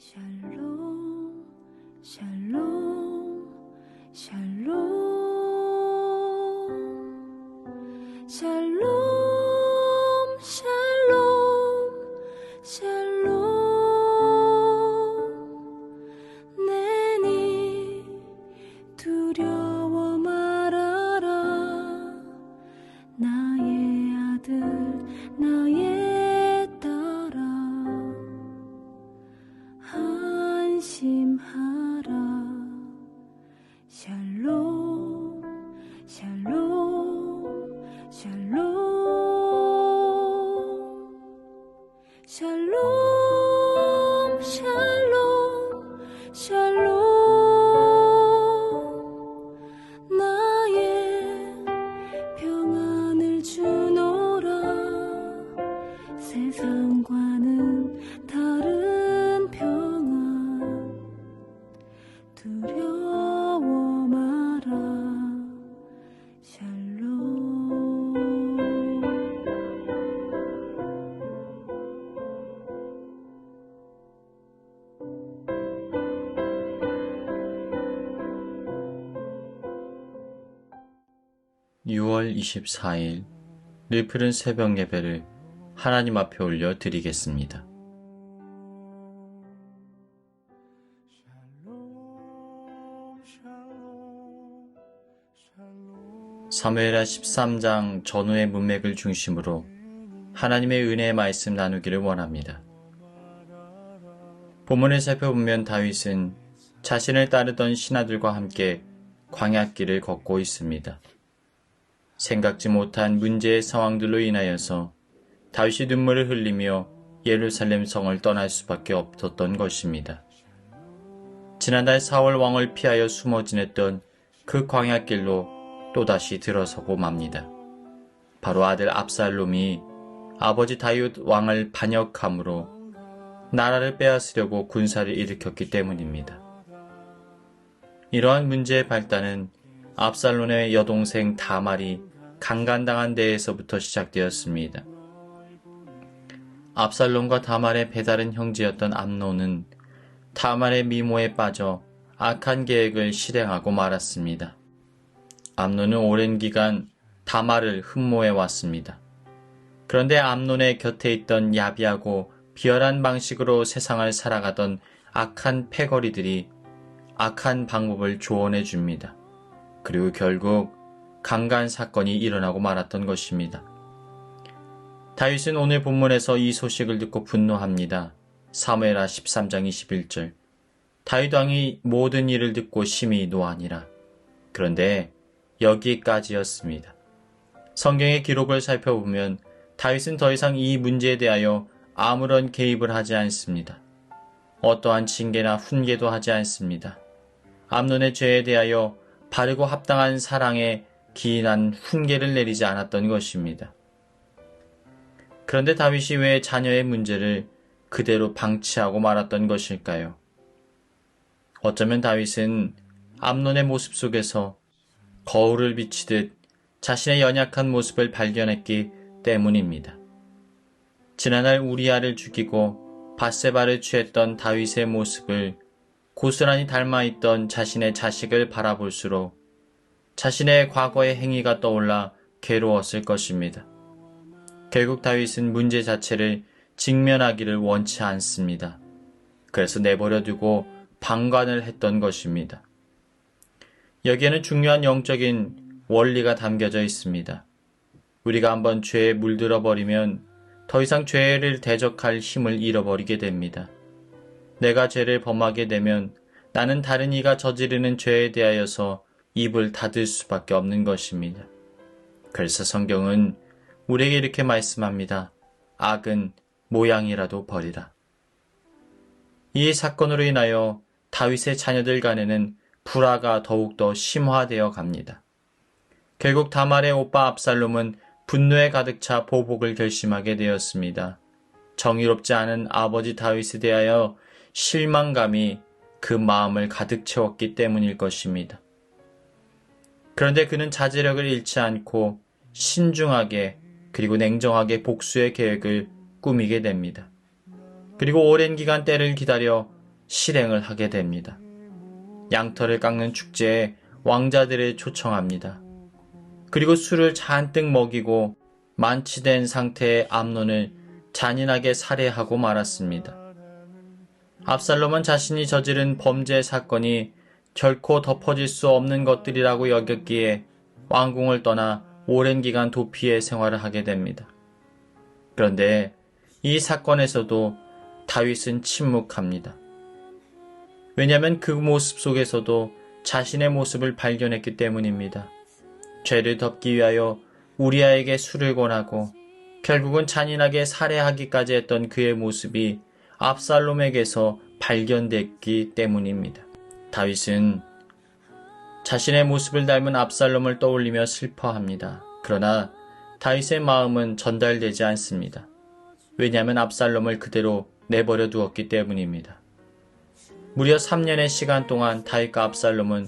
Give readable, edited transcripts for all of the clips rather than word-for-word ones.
샬롬, 샬롬, 샬롬, 샬롬, 샬롬, 샬롬. 내니 두려워 말아라. 나의 아들, 나의 딸아. 안심하라. 샬롬, 샬롬, 샬롬, 샬롬, 샬롬, 샬롬. 나의 평안을 주노라. 세상과는 다른 평안. 두려워 마라. 샬롬. 6월 24일 늘 푸른 새벽 예배를 하나님 앞에 올려 드리겠습니다. 사무엘하 13장 전후의 문맥을 중심으로 하나님의 은혜의 말씀 나누기를 원합니다. 본문을 살펴보면 다윗은 자신을 따르던 신하들과 함께 광야길을 걷고 있습니다. 생각지 못한 문제의 상황들로 인하여서 다윗이 눈물을 흘리며 예루살렘 성을 떠날 수밖에 없었던 것입니다. 지난달 사울 왕을 피하여 숨어 지냈던 그 광야길로 또다시 들어서고 맙니다. 바로 아들 압살롬이 아버지 다윗 왕을 반역함으로 나라를 빼앗으려고 군사를 일으켰기 때문입니다. 이러한 문제의 발단은 압살롬의 여동생 다말이 강간당한 데에서부터 시작되었습니다. 압살롬과 다말의 배다른 형제였던 암논은 다말의 미모에 빠져 악한 계획을 실행하고 말았습니다. 암논은 오랜 기간 다말을 흠모해 왔습니다. 그런데 암논의 곁에 있던 야비하고 비열한 방식으로 세상을 살아가던 악한 패거리들이 악한 방법을 조언해 줍니다. 그리고 결국 강간 사건이 일어나고 말았던 것입니다. 다윗은 오늘 본문에서 이 소식을 듣고 분노합니다. 사무엘하 13장 21절. 다윗 왕이 모든 일을 듣고 심히 노하니라. 그런데 여기까지였습니다. 성경의 기록을 살펴보면 다윗은 더 이상 이 문제에 대하여 아무런 개입을 하지 않습니다. 어떠한 징계나 훈계도 하지 않습니다. 암논의 죄에 대하여 바르고 합당한 사랑에 기인한 훈계를 내리지 않았던 것입니다. 그런데 다윗이 왜 자녀의 문제를 그대로 방치하고 말았던 것일까요? 어쩌면 다윗은 암논의 모습 속에서 거울을 비치듯 자신의 연약한 모습을 발견했기 때문입니다. 지난날 우리아를 죽이고 밧세바를 취했던 다윗의 모습을 고스란히 닮아있던 자신의 자식을 바라볼수록 자신의 과거의 행위가 떠올라 괴로웠을 것입니다. 결국 다윗은 문제 자체를 직면하기를 원치 않습니다. 그래서 내버려두고 방관을 했던 것입니다. 여기에는 중요한 영적인 원리가 담겨져 있습니다. 우리가 한번 죄에 물들어 버리면 더 이상 죄를 대적할 힘을 잃어버리게 됩니다. 내가 죄를 범하게 되면 나는 다른 이가 저지르는 죄에 대하여서 입을 닫을 수밖에 없는 것입니다. 그래서 성경은 우리에게 이렇게 말씀합니다. 악은 모양이라도 버리라. 이 사건으로 인하여 다윗의 자녀들 간에는 불화가 더욱더 심화되어 갑니다. 결국 다말의 오빠 압살롬은 분노에 가득 차 보복을 결심하게 되었습니다. 정의롭지 않은 아버지 다윗에 대하여 실망감이 그 마음을 가득 채웠기 때문일 것입니다. 그런데 그는 자제력을 잃지 않고 신중하게 그리고 냉정하게 복수의 계획을 꾸미게 됩니다. 그리고 오랜 기간 때를 기다려 실행을 하게 됩니다. 양털을 깎는 축제에 왕자들을 초청합니다. 그리고 술을 잔뜩 먹이고 만취된 상태의 암논을 잔인하게 살해하고 말았습니다. 압살롬은 자신이 저지른 범죄 사건이 결코 덮어질 수 없는 것들이라고 여겼기에 왕궁을 떠나 오랜 기간 도피의 생활을 하게 됩니다. 그런데 이 사건에서도 다윗은 침묵합니다. 왜냐하면 그 모습 속에서도 자신의 모습을 발견했기 때문입니다. 죄를 덮기 위하여 우리아에게 술을 권하고 결국은 잔인하게 살해하기까지 했던 그의 모습이 압살롬에게서 발견됐기 때문입니다. 다윗은 자신의 모습을 닮은 압살롬을 떠올리며 슬퍼합니다. 그러나 다윗의 마음은 전달되지 않습니다. 왜냐하면 압살롬을 그대로 내버려 두었기 때문입니다. 무려 3년의 시간 동안 다윗과 압살롬은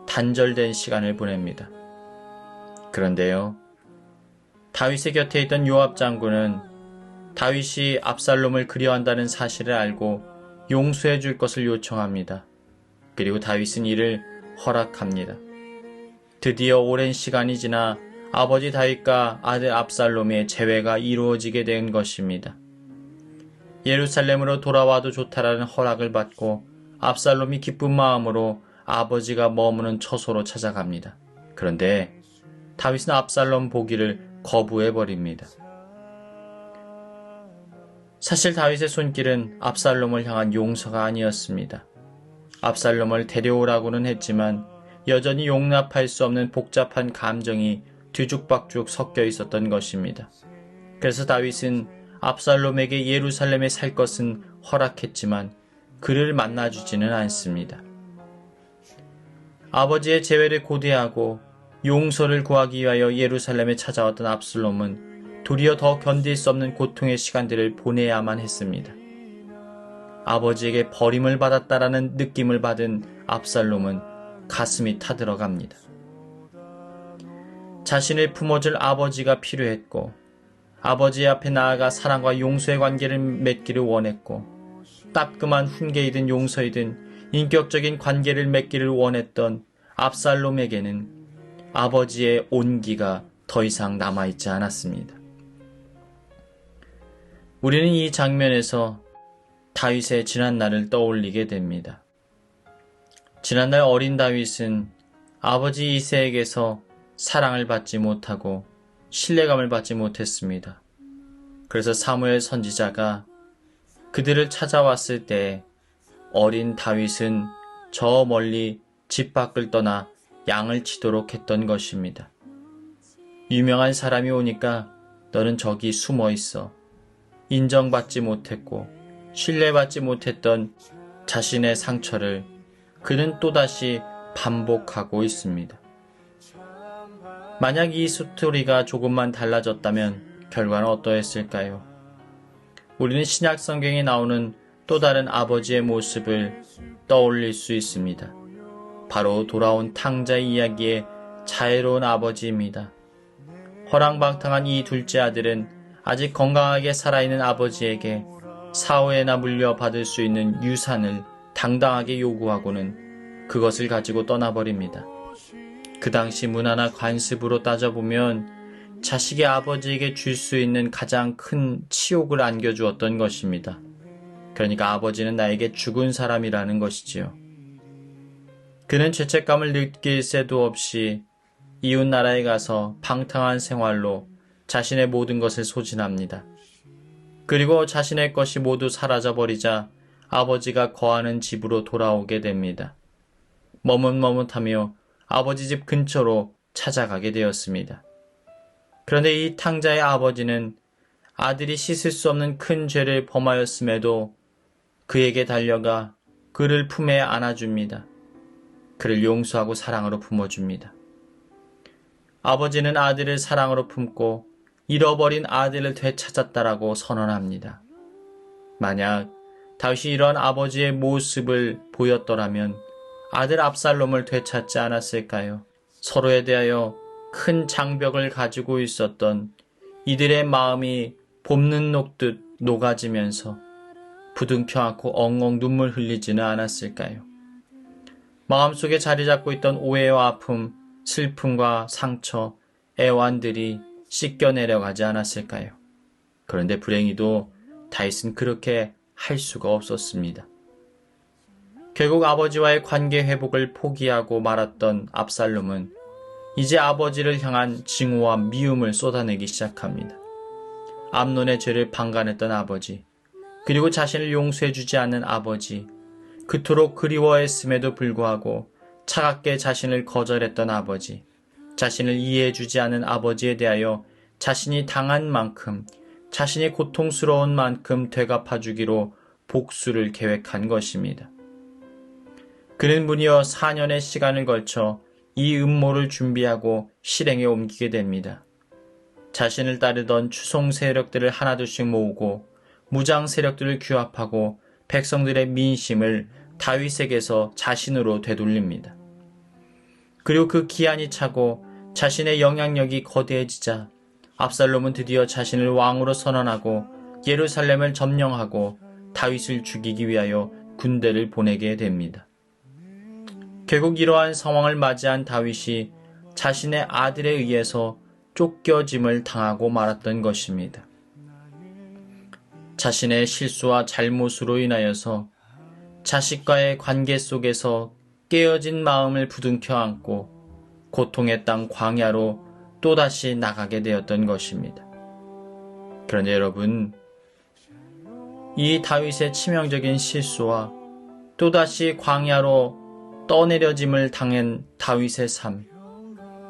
단절된 시간을 보냅니다. 그런데요, 다윗의 곁에 있던 요압 장군은 다윗이 압살롬을 그리워한다는 사실을 알고 용서해 줄 것을 요청합니다. 그리고 다윗은 이를 허락합니다. 드디어 오랜 시간이 지나 아버지 다윗과 아들 압살롬의 재회가 이루어지게 된 것입니다. 예루살렘으로 돌아와도 좋다라는 허락을 받고 압살롬이 기쁜 마음으로 아버지가 머무는 처소로 찾아갑니다. 그런데 다윗은 압살롬 보기를 거부해버립니다. 사실 다윗의 손길은 압살롬을 향한 용서가 아니었습니다. 압살롬을 데려오라고는 했지만 여전히 용납할 수 없는 복잡한 감정이 뒤죽박죽 섞여 있었던 것입니다. 그래서 다윗은 압살롬에게 예루살렘에 살 것은 허락했지만 그를 만나주지는 않습니다. 아버지의 재회를 고대하고 용서를 구하기 위하여 예루살렘에 찾아왔던 압살롬은 도리어 더 견딜 수 없는 고통의 시간들을 보내야만 했습니다. 아버지에게 버림을 받았다라는 느낌을 받은 압살롬은 가슴이 타들어갑니다. 자신을 품어줄 아버지가 필요했고 아버지 앞에 나아가 사랑과 용서의 관계를 맺기를 원했고 따끔한 훈계이든 용서이든 인격적인 관계를 맺기를 원했던 압살롬에게는 아버지의 온기가 더 이상 남아있지 않았습니다. 우리는 이 장면에서 다윗의 지난날을 떠올리게 됩니다. 지난날 어린 다윗은 아버지 이새에게서 사랑을 받지 못하고 신뢰감을 받지 못했습니다. 그래서 사무엘 선지자가 그들을 찾아왔을 때 어린 다윗은 저 멀리 집 밖을 떠나 양을 치도록 했던 것입니다. 유명한 사람이 오니까 너는 저기 숨어 있어. 인정받지 못했고 신뢰받지 못했던 자신의 상처를 그는 또다시 반복하고 있습니다. 만약 이 스토리가 조금만 달라졌다면 결과는 어떠했을까요? 우리는 신약 성경에 나오는 또 다른 아버지의 모습을 떠올릴 수 있습니다. 바로 돌아온 탕자의 이야기의 자애로운 아버지입니다. 허랑방탕한 이 둘째 아들은 아직 건강하게 살아있는 아버지에게 사후에나 물려받을 수 있는 유산을 당당하게 요구하고는 그것을 가지고 떠나버립니다. 그 당시 문화나 관습으로 따져보면 자식이 아버지에게 줄 수 있는 가장 큰 치욕을 안겨주었던 것입니다. 그러니까 아버지는 나에게 죽은 사람이라는 것이지요. 그는 죄책감을 느낄 새도 없이 이웃 나라에 가서 방탕한 생활로 자신의 모든 것을 소진합니다. 그리고 자신의 것이 모두 사라져버리자 아버지가 거하는 집으로 돌아오게 됩니다. 머뭇머뭇하며 아버지 집 근처로 찾아가게 되었습니다. 그런데 이 탕자의 아버지는 아들이 씻을 수 없는 큰 죄를 범하였음에도 그에게 달려가 그를 품에 안아줍니다. 그를 용서하고 사랑으로 품어줍니다. 아버지는 아들을 사랑으로 품고 잃어버린 아들을 되찾았다라고 선언합니다. 만약 다윗이 이런 아버지의 모습을 보였더라면 아들 압살롬을 되찾지 않았을까요? 서로에 대하여 큰 장벽을 가지고 있었던 이들의 마음이 봄는 녹듯 녹아지면서 부둥켜 안고 엉엉 눈물 흘리지는 않았을까요? 마음속에 자리 잡고 있던 오해와 아픔, 슬픔과 상처, 애완들이 씻겨내려가지 않았을까요? 그런데 불행히도 다윗은 그렇게 할 수가 없었습니다. 결국 아버지와의 관계 회복을 포기하고 말았던 압살롬은 이제 아버지를 향한 증오와 미움을 쏟아내기 시작합니다. 암논의 죄를 방관했던 아버지, 그리고 자신을 용서해주지 않는 아버지, 그토록 그리워했음에도 불구하고 차갑게 자신을 거절했던 아버지, 자신을 이해해주지 않은 아버지에 대하여 자신이 당한 만큼, 자신이 고통스러운 만큼 되갚아주기로 복수를 계획한 것입니다. 그는 무려 4년의 시간을 걸쳐 이 음모를 준비하고 실행에 옮기게 됩니다. 자신을 따르던 추송 세력들을 하나둘씩 모으고 무장 세력들을 규합하고 백성들의 민심을 다윗에게서 자신으로 되돌립니다. 그리고 그 기한이 차고 자신의 영향력이 거대해지자 압살롬은 드디어 자신을 왕으로 선언하고 예루살렘을 점령하고 다윗을 죽이기 위하여 군대를 보내게 됩니다. 결국 이러한 상황을 맞이한 다윗이 자신의 아들에 의해서 쫓겨짐을 당하고 말았던 것입니다. 자신의 실수와 잘못으로 인하여서 자식과의 관계 속에서 깨어진 마음을 부둥켜 안고 고통의 땅 광야로 또다시 나가게 되었던 것입니다. 그런데 여러분, 이 다윗의 치명적인 실수와 또다시 광야로 떠내려짐을 당한 다윗의 삶,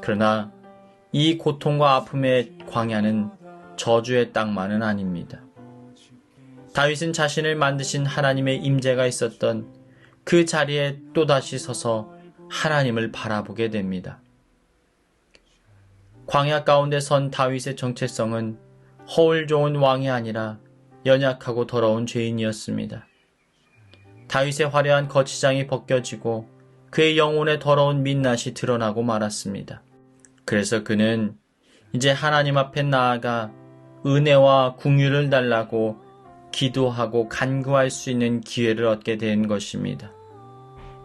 그러나 이 고통과 아픔의 광야는 저주의 땅만은 아닙니다. 다윗은 자신을 만드신 하나님의 임재가 있었던 그 자리에 또다시 서서 하나님을 바라보게 됩니다. 광야 가운데 선 다윗의 정체성은 허울 좋은 왕이 아니라 연약하고 더러운 죄인이었습니다. 다윗의 화려한 거치장이 벗겨지고 그의 영혼의 더러운 민낯이 드러나고 말았습니다. 그래서 그는 이제 하나님 앞에 나아가 은혜와 긍휼을 달라고 기도하고 간구할 수 있는 기회를 얻게 된 것입니다.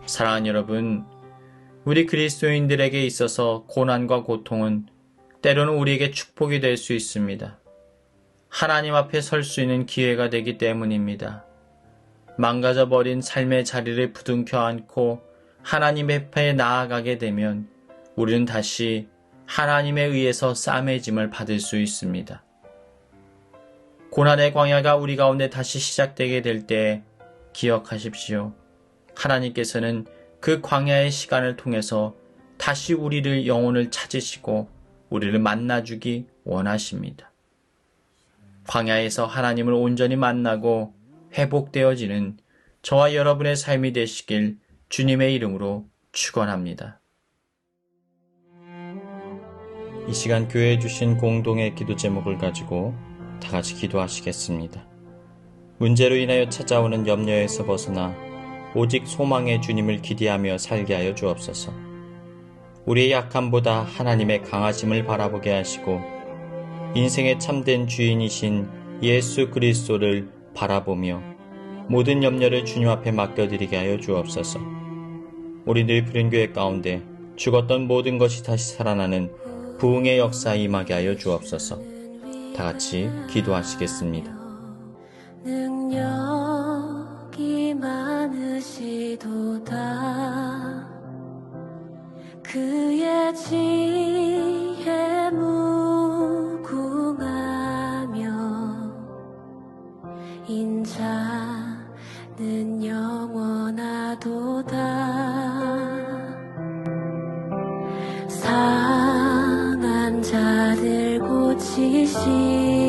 사랑하는 여러분, 우리 그리스도인들에게 있어서 고난과 고통은 때로는 우리에게 축복이 될 수 있습니다. 하나님 앞에 설 수 있는 기회가 되기 때문입니다. 망가져버린 삶의 자리를 부둥켜 안고 하나님 앞에 나아가게 되면 우리는 다시 하나님에 의해서 싸매짐을 받을 수 있습니다. 고난의 광야가 우리 가운데 다시 시작되게 될 때 기억하십시오. 하나님께서는 그 광야의 시간을 통해서 다시 우리를 영혼을 찾으시고 우리를 만나주기 원하십니다. 광야에서 하나님을 온전히 만나고 회복되어지는 저와 여러분의 삶이 되시길 주님의 이름으로 축원합니다. 이 시간 교회에 주신 공동의 기도 제목을 가지고 다 같이 기도하시겠습니다. 문제로 인하여 찾아오는 염려에서 벗어나 오직 소망의 주님을 기대하며 살게 하여 주옵소서. 우리의 약함보다 하나님의 강하심을 바라보게 하시고 인생의 참된 주인이신 예수 그리스도를 바라보며 모든 염려를 주님 앞에 맡겨드리게 하여 주옵소서. 우리 늘 부른교회 가운데 죽었던 모든 것이 다시 살아나는 부흥의 역사에 임하게 하여 주옵소서. 다 같이 기도하시겠습니다. 능력이 많으시도다 그의 지혜 무궁하며 인자는 영원하도다 상한 자들 고치시